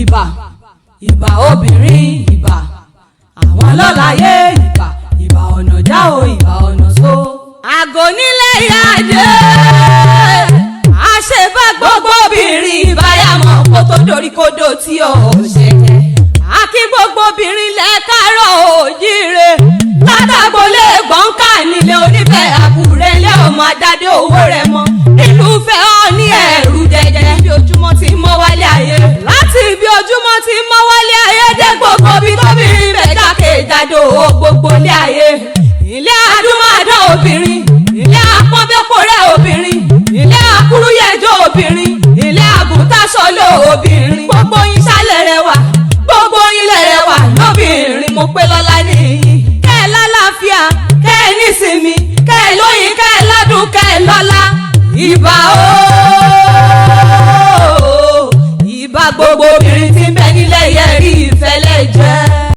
ìbà ìbà obìnrin ìbà àwọn lọ́láyé ìbà ọ̀nà já o ìbà ọ̀nà so. àgọ́ nílé ìyáde àṣebá gbogbo obìnrin ìbáyàmọ̀ kó tó dorí kodò tí ò ṣẹ̀jẹ̀. àkí gbogbo obìnrin lẹ́ẹ̀kárọ̀ òjíire látàgbọ́lé gbọ̀ǹkà nílé onífẹ́ àkùrẹ́ ilé ọmọ adádé owó rẹ̀ mọ́ ìlúfẹ́ ọ ní ẹ̀rù jẹjẹ bí ojúmọ́ ti mọ́ wálé ayé. láti ibi ojúmọ́ ti mọ́ wálé ayé dé gbogbo bí tóbìnrin bẹ̀ jákèjádò gbogbo ilé ayé. ilé adúmáadán obìnrin, ilé apọ́nbẹ́kọ̀rẹ́ obìnrin, ilé akúrúyẹjọ́ obìnrin, ilé àgùntàṣọ́lọ́ obìnrin. gbogbo yín ṣálẹ̀ rẹwà, gbogbo yín lẹ̀ rẹwà lóbìnrin. mo pé lọ́lá nìyí kẹ́ ẹ lálàáfíà, kẹ́ ẹ nísinmi, kẹ́ ẹ lóyìn, kẹ́ ẹ lọ́dún, kẹ́ ẹ lọ́lá. ìbà ooo ìbà gbogbo obìnrin tí ń bẹ nílẹ̀ yẹn rí ìfẹ́lẹ́ jẹ́.